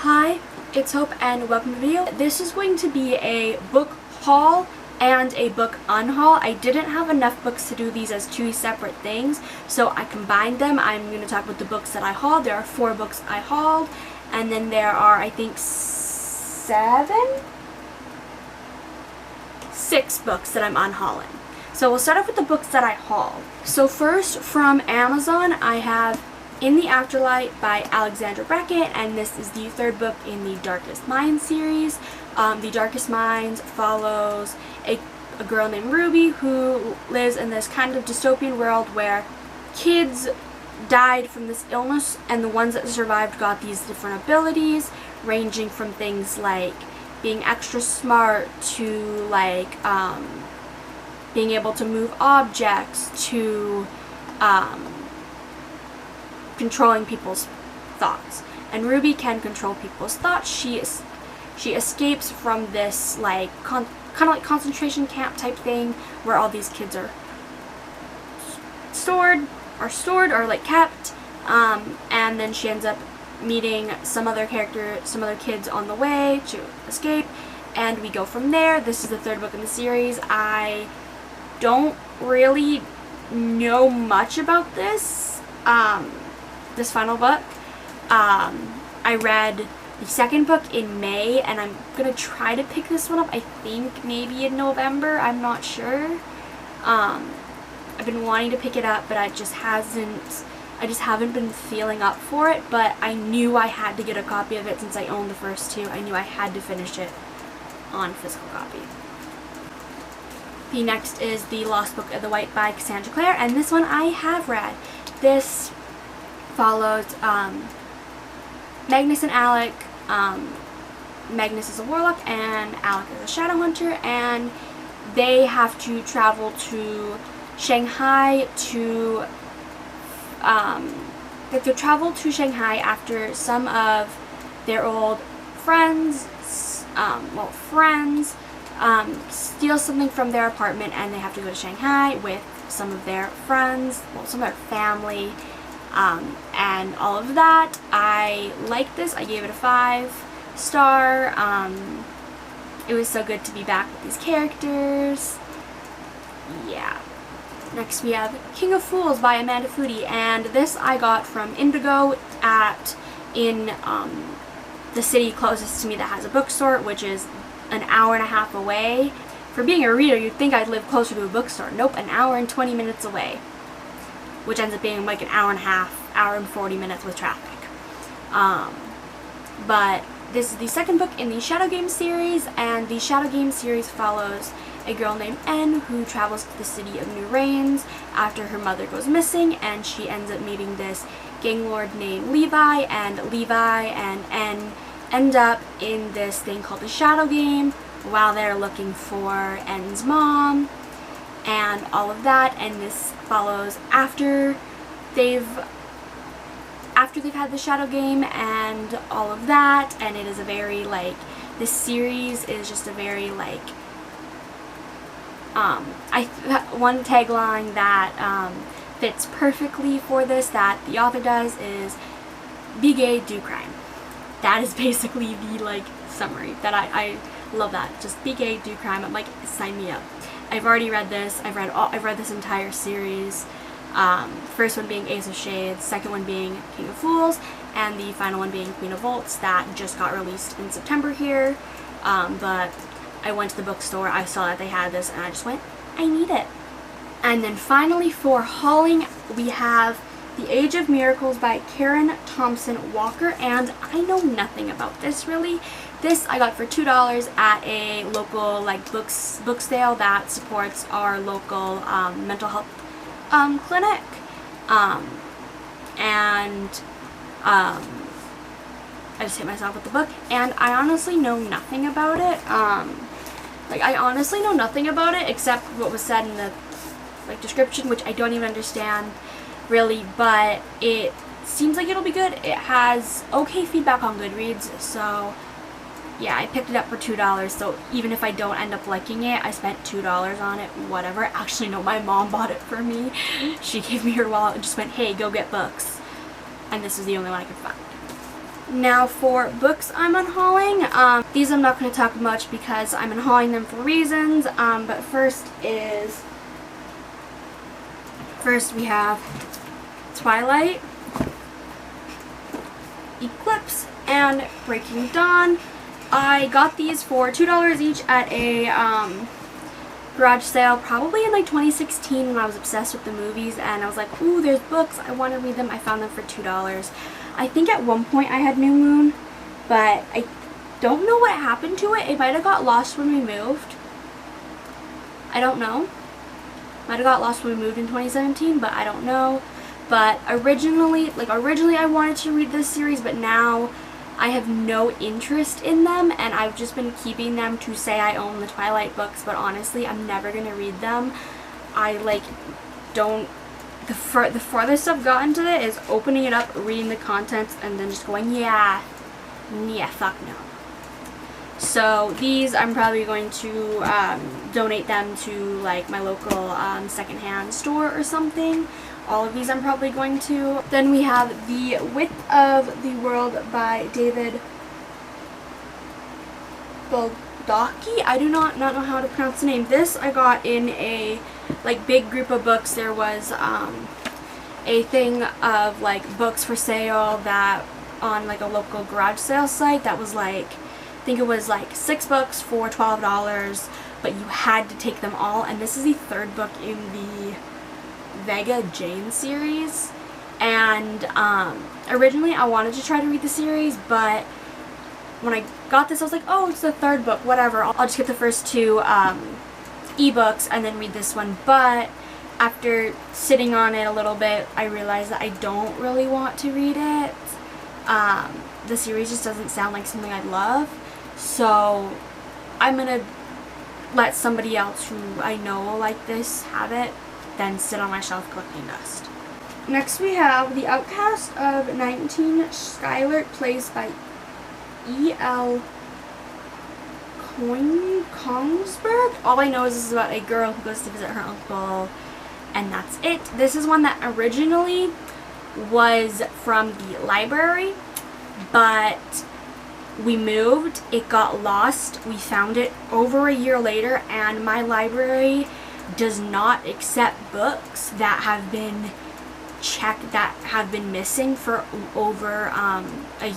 Hi, it's Hope and welcome to the video. This is going to be a book haul and a book unhaul. I didn't have enough books to do these as two separate things, so I combined them. I'm going to talk about the books that I hauled. There are 4 books I hauled, and then there are, I think, 6 books that I'm unhauling. So we'll start off with the books that I hauled. So first, from Amazon, I have In the Afterlight by Alexandra Bracken, and this is the 3rd book in the Darkest Minds series. The Darkest Minds follows a girl named Ruby who lives in this kind of dystopian world where kids died from this illness, and the ones that survived got these different abilities, ranging from things like being extra smart to like being able to move objects to controlling people's thoughts. And Ruby can control people's thoughts. She escapes from this like kind of like concentration camp type thing where all these kids are stored or like kept, and then she ends up meeting some other kids on the way to escape, and we go from there. This is the 3rd book in the series. I don't really know much about this final book. I read the 2nd book in May, and I'm gonna try to pick this one up, I think maybe in November, I'm not sure. I've been wanting to pick it up, but I just haven't been feeling up for it, but I knew I had to get a copy of it since I owned the first 2. I knew I had to finish it on physical copy. The next is The Lost Book of the White by Cassandra Clare, and this one I have read. This follows Magnus and Alec. Magnus is a warlock and Alec is a shadow hunter, and they have to travel to Shanghai after some of their old friends steal something from their apartment, and they have to go to Shanghai with some of their friends, some of their family, and all of that. I liked this. I gave it a 5-star. It was so good to be back with these characters. Yeah. Next we have King of Fools by Amanda Foody, and this I got from Indigo in the city closest to me that has a bookstore, which is an hour and a half away. For being a reader, you'd think I'd live closer to a bookstore. Nope, an hour and 20 minutes away, which ends up being like an hour and a half, hour and 40 minutes with traffic. But this is the 2nd book in the Shadow Game series, and the Shadow Game series follows a girl named N who travels to the city of New Rains after her mother goes missing, and she ends up meeting this gang lord named Levi, and Levi and N end up in this thing called the Shadow Game while they're looking for N's mom and all of that. And this follows after they've had the Shadow Game and all of that, and it is a very like, this series is just a very like one tagline that fits perfectly for this that the author does is be gay, do crime. That is basically the like summary that I love that. Just be gay, do crime. I'm like, sign me up. I've already read this. I've read this entire series. First one being Ace of Shades, second one being King of Fools, and the final one being Queen of Volts that just got released in September here. But I went to the bookstore, I saw that they had this, and I just went, I need it. And then finally for hauling, we have The Age of Miracles by Karen Thompson Walker, and I know nothing about this really. This I got for $2 at a local like book sale that supports our local mental health clinic, I just hit myself with the book, and I honestly know nothing about it. I honestly know nothing about it except what was said in the like description, which I don't even understand really, but it seems like it'll be good. It has okay feedback on Goodreads, so yeah, I picked it up for $2, so even if I don't end up liking it, I spent $2 on it, whatever. Actually, no, my mom bought it for me. She gave me her wallet and just went, hey, go get books. And this is the only one I could find. Now for books I'm unhauling, these I'm not going to talk much because I'm unhauling them for reasons, but first we have Twilight, Eclipse, and Breaking Dawn. I got these for $2 each at a garage sale probably in like 2016 when I was obsessed with the movies, and I was like, ooh, there's books, I want to read them. I found them for $2. I think at one point I had New Moon, but I don't know what happened to it. It might have got lost when we moved. I don't know. Might have got lost when we moved in 2017, but I don't know. But originally I wanted to read this series, but now I have no interest in them, and I've just been keeping them to say I own the Twilight books, but honestly, I'm never going to read them. I don't. The farthest I've gotten to it is opening it up, reading the contents, and then just going, yeah, fuck no. So these I'm probably going to donate them to like my local secondhand store or something. All of these I'm probably going to. Then we have The Width of the World by David Baldacci. I do not know how to pronounce the name. This I got in a big group of books. There was a thing of books for sale that on a local garage sale site that was I think it was 6 books for $12, but you had to take them all, and this is the 3rd book in the Vega Jane series. And originally I wanted to try to read the series, but when I got this I was like, oh, it's the 3rd book, whatever, I'll just get the first 2 ebooks and then read this one. But after sitting on it a little bit, I realized that I don't really want to read it. The series just doesn't sound like something I'd love, so I'm gonna let somebody else who I know like this have it, then sit on my shelf collecting dust. Next we have The Outcast of 19 Schuyler, plays by E.L. Konigsburg. All I know is this is about a girl who goes to visit her uncle, and that's it. This is one that originally was from the library, but we moved, it got lost, we found it over a year later, and my library does not accept books that have been missing for over I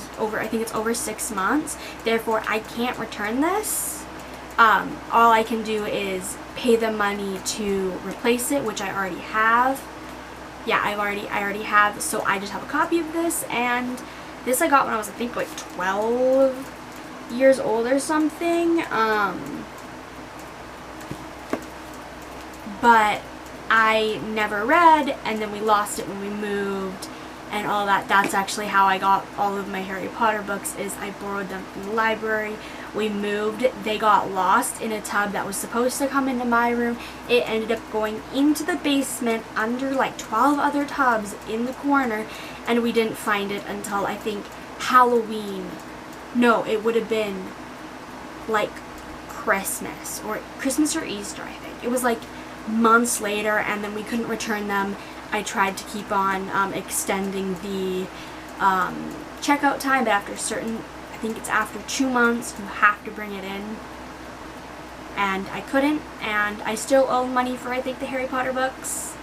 think it's over 6 months. Therefore I can't return this. All I can do is pay them money to replace it, which I already have. Yeah, I already have, so I just have a copy of this, and this I got when I was, I think, 12 years old or something. But I never read, and then we lost it when we moved and all that. That's actually how I got all of my Harry Potter books, is I borrowed them from the library. We moved, they got lost in a tub that was supposed to come into my room. It ended up going into the basement under 12 other tubs in the corner, and we didn't find it until I think Halloween. No, it would have been Christmas or Easter, I think. It was months later, and then we couldn't return them. I tried to keep on extending the checkout time, but after I think it's after 2 months, you have to bring it in. And I couldn't, and I still owe money for, I think, the Harry Potter books,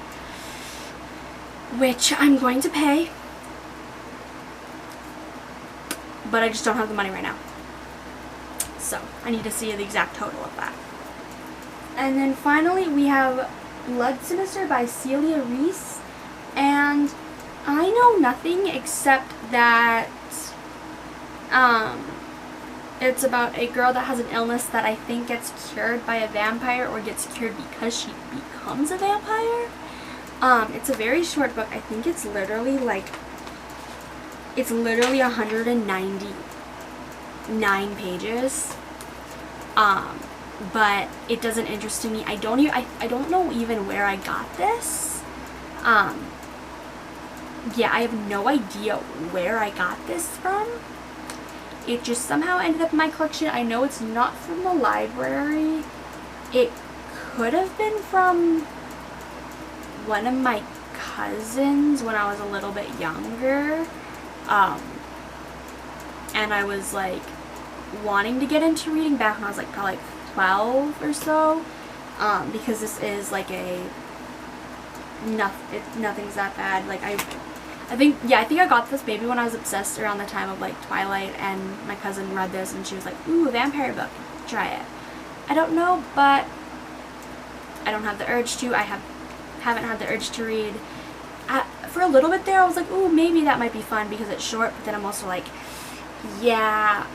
which I'm going to pay, but I just don't have the money right now. So I need to see the exact total of that. And then finally we have Blood Sinister by Celia Rees, and I know nothing except that it's about a girl that has an illness that I think gets cured by a vampire, or gets cured because she becomes a vampire. It's a very short book. I think it's literally 199 pages. But it doesn't interest me. I don't know even where I got this. Yeah, I have no idea where I got this from. It just somehow ended up in my collection. I know it's not from the library. It could have been from one of my cousins when I was a little bit younger. and I was like wanting to get into reading back when I was like probably like 12 or so, because this is like a nothing's that bad. Like I think I got this maybe when I was obsessed around the time of like Twilight, and my cousin read this and she was like, ooh, vampire book, try it. I don't know, but I don't have the urge to. I haven't had the urge to read. For a little bit there I was like, ooh, maybe that might be fun because it's short, but then I'm also like, yeah,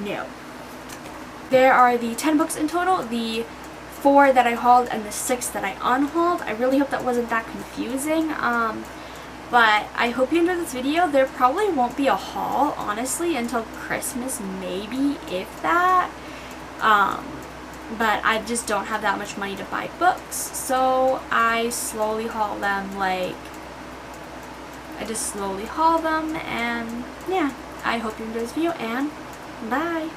no. There are the 10 books in total, the 4 that I hauled and the 6 that I unhauled. I really hope that wasn't that confusing, but I hope you enjoyed this video. There probably won't be a haul, honestly, until Christmas, maybe, if that, but I just don't have that much money to buy books, so I slowly haul them, like, I just slowly haul them, and yeah, I hope you enjoyed this video, and bye!